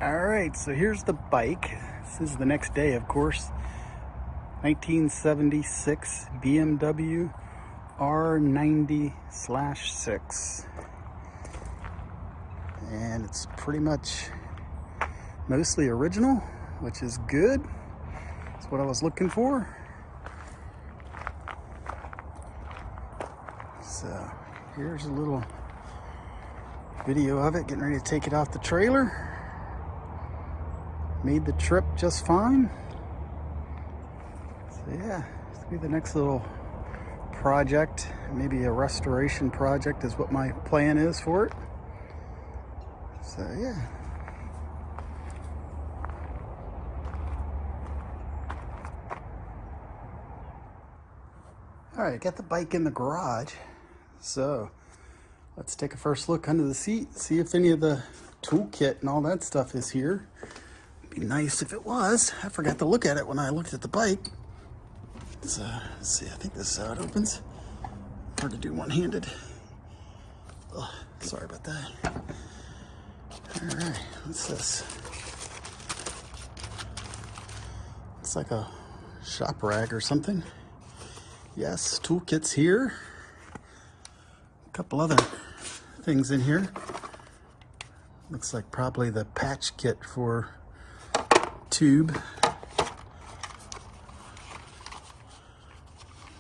All right, so here's the bike. This is the next day, of course. 1976 BMW R90/6. And it's pretty much mostly original, which is good. That's what I was looking for. So here's a little video of it, getting ready to take it off the trailer. Made the trip just fine. So yeah, it's gonna be the next little project. Maybe a restoration project is what my plan is for it. So yeah. All right, got the bike in the garage. So let's take a first look under the seat, see if any of the toolkit and all that stuff is here. It'd be nice if it was. I forgot to look at it when I looked at the bike. So let's see, I think this is how it opens. Hard to do one-handed. Oh, sorry about that. All right, what's this? It's like a shop rag or something. Yes, toolkit's here. A couple other things in here. Looks like probably the patch kit for tube.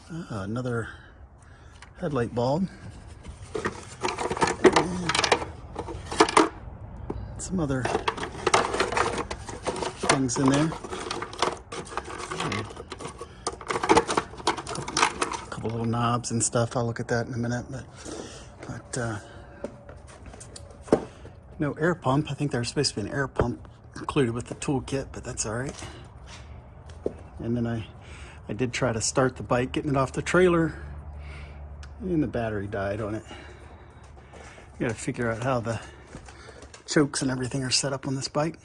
Another headlight bulb. And some other things in there. A couple little knobs and stuff. I'll look at that in a minute. But no air pump. I think there's supposed to be an air pump included with the toolkit, but that's all right. And then I did try to start the bike, getting it off the trailer, and the battery died on it. You gotta figure out how the chokes and everything are set up on this bike.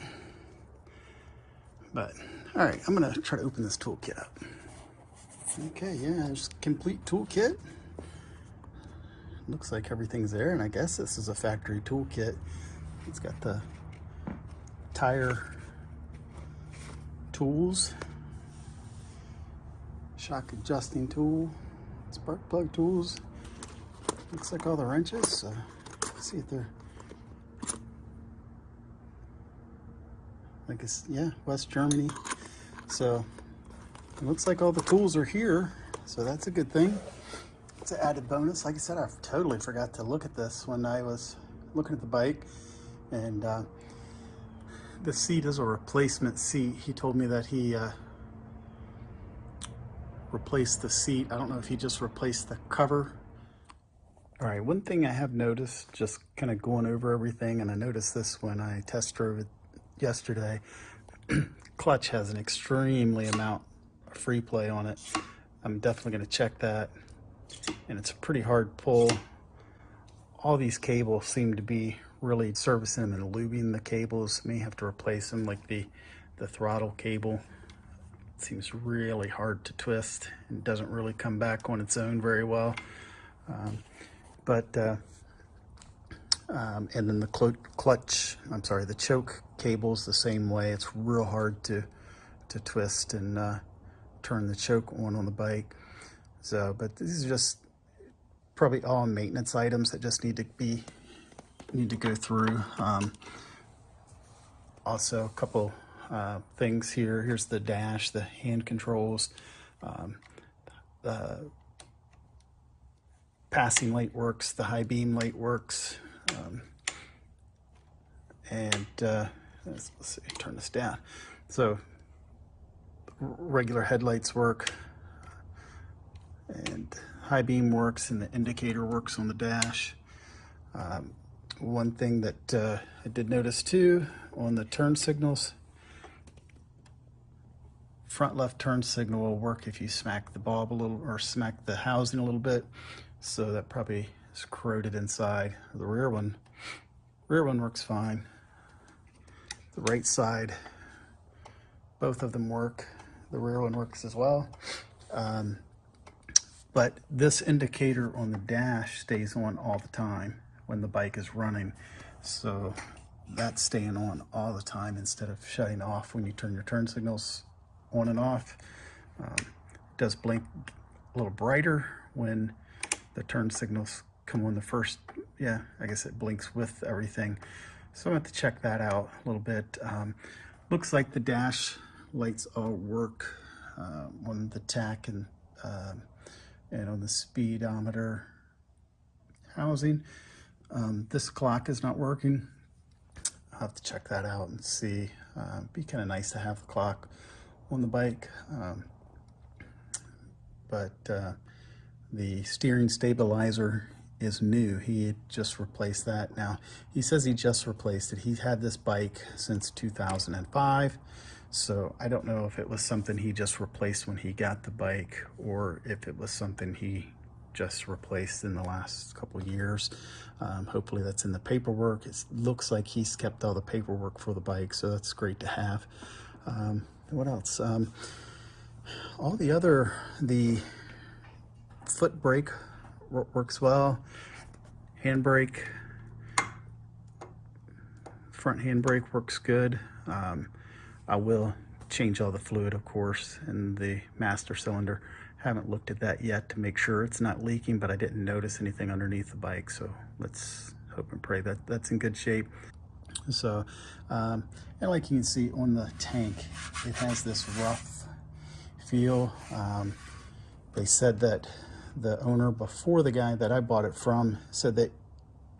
But all right, I'm gonna try to open this toolkit up. Okay, yeah, there's complete toolkit. Looks like everything's there, and I guess this is a factory toolkit. It's got the tire tools, shock adjusting tool, spark plug tools. Looks like all the wrenches. So let's see if they're, I guess, yeah, West Germany. So it looks like all the tools are here. So that's a good thing. It's an added bonus. Like I said, I totally forgot to look at this when I was looking at the bike. And the seat is a replacement seat. He told me that he replaced the seat. I don't know if he just replaced the cover. All right, one thing I have noticed, just kind of going over everything, and I noticed this when I test drove it yesterday, clutch has an extremely amount of free play on it. I'm definitely going to check that. And it's a pretty hard pull. All these cables seem to be really servicing and lubing the cables. May have to replace them, like the throttle cable. It seems really hard to twist and doesn't really come back on its own very well. And then the the choke cable's the same way. It's real hard to twist and turn the choke on the bike. So, but these are just probably all maintenance items that just need to go through. Also, a couple things here. Here's the dash, the hand controls. The passing light works, the high beam light works. Let's see, turn this down. So regular headlights work, and high beam works, and the indicator works on the dash. One thing that I did notice too, on the turn signals, front left turn signal will work if you smack the bulb a little or smack the housing a little bit. So that probably is corroded inside. The rear one works fine. The right side, both of them work. The rear one works as well. But this indicator on the dash stays on all the time when the bike is running. So that's staying on all the time instead of shutting off when you turn your turn signals on and off. It does blink a little brighter when the turn signals come on the first. Yeah, I guess it blinks with everything. So I have to check that out a little bit. Looks like the dash lights all work on the tach and on the speedometer housing. This clock is not working. I'll have to check that out and see. Be kind of nice to have the clock on the bike. But the steering stabilizer is new. He had just replaced that. Now, he says he just replaced it. He's had this bike since 2005. So I don't know if it was something he just replaced when he got the bike, or if it was something he just replaced in the last couple of years. Hopefully that's in the paperwork. It looks like he's kept all the paperwork for the bike, so that's great to have. What else? All the foot brake works well. Handbrake, front handbrake works good. I will change all the fluid, of course, in the master cylinder. Haven't looked at that yet to make sure it's not leaking, but I didn't notice anything underneath the bike, so let's hope and pray that that's in good shape. So, and like you can see on the tank, it has this rough feel. They said that the owner before the guy that I bought it from said that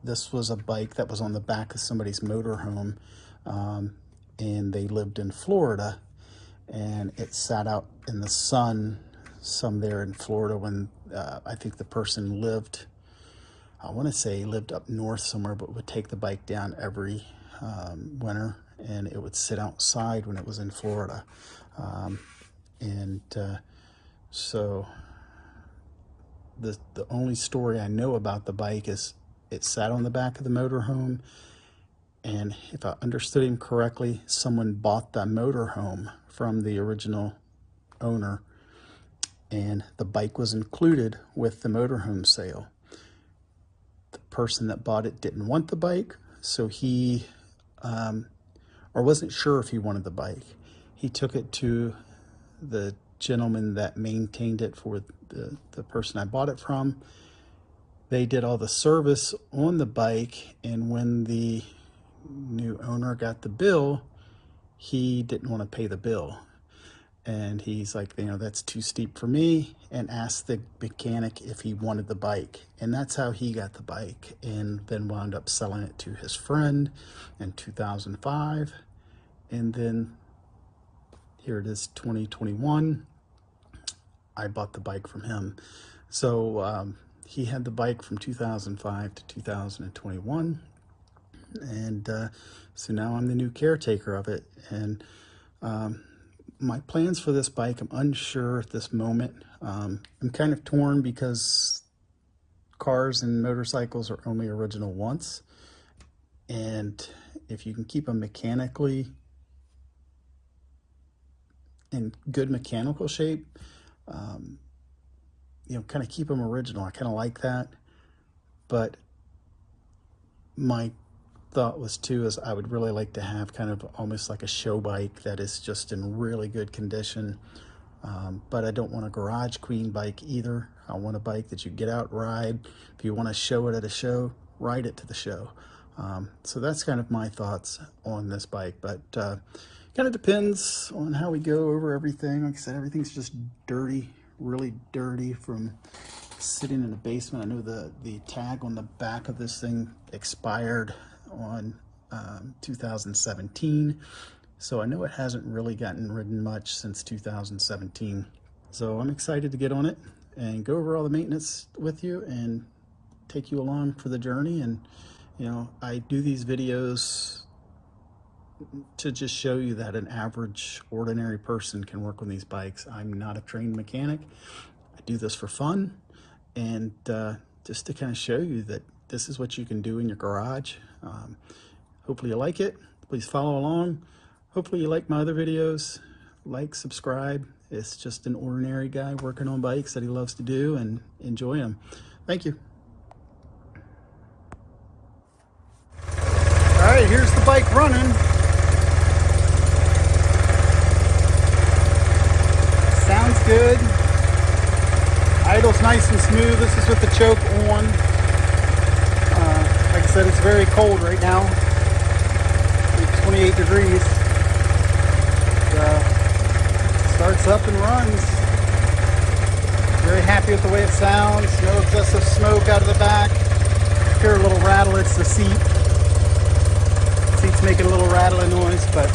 this was a bike that was on the back of somebody's motorhome, and they lived in Florida, and it sat out in the sun some there in Florida when I think the person lived, I want to say he lived up north somewhere, but would take the bike down every winter, and it would sit outside when it was in Florida. So the only story I know about the bike is it sat on the back of the motorhome, and if I understood him correctly, someone bought the motorhome from the original owner, and the bike was included with the motorhome sale. The person that bought it didn't want the bike, so he, or wasn't sure if he wanted the bike. He took it to the gentleman that maintained it for the person I bought it from. They did all the service on the bike, and when the new owner got the bill, he didn't want to pay the bill. And he's like, that's too steep for me, and asked the mechanic if he wanted the bike. And that's how he got the bike, and then wound up selling it to his friend in 2005. And then here it is, 2021. I bought the bike from him. So he had the bike from 2005 to 2021. And so now I'm the new caretaker of it. And my plans for this bike, I'm unsure at this moment. I'm kind of torn because cars and motorcycles are only original once. And if you can keep them mechanically in good mechanical shape, kind of keep them original. I kind of like that. But my thought was too is I would really like to have kind of almost like a show bike that is just in really good condition, but I don't want a garage queen bike either. I want a bike that you get out, ride. If you want to show it at a show, ride it to the show. So that's kind of my thoughts on this bike, but kind of depends on how we go over everything. Like I said, everything's just dirty, really dirty from sitting in the basement. I know the tag on the back of this thing expired on 2017, so I know it hasn't really gotten ridden much since 2017. So I'm excited to get on it and go over all the maintenance with you and take you along for the journey. And I do these videos to just show you that an average ordinary person can work on these bikes. I'm not a trained mechanic. I do this for fun, and just to kind of show you that this is what you can do in your garage. Hopefully you like it. Please follow along. Hopefully you like my other videos. Like, subscribe. It's just an ordinary guy working on bikes that he loves to do and enjoy them. Thank you. All right, here's the bike. bike running. Sounds good. Idle's nice and smooth. This is with the choke on. Like I said, it's very cold right now. It's 28 degrees. Starts up and runs. Very happy with the way it sounds. No excessive smoke out of the back. Hear a little rattle. It's the seat. Seat's making a little rattling noise, but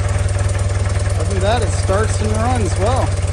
other than that, it starts and runs well.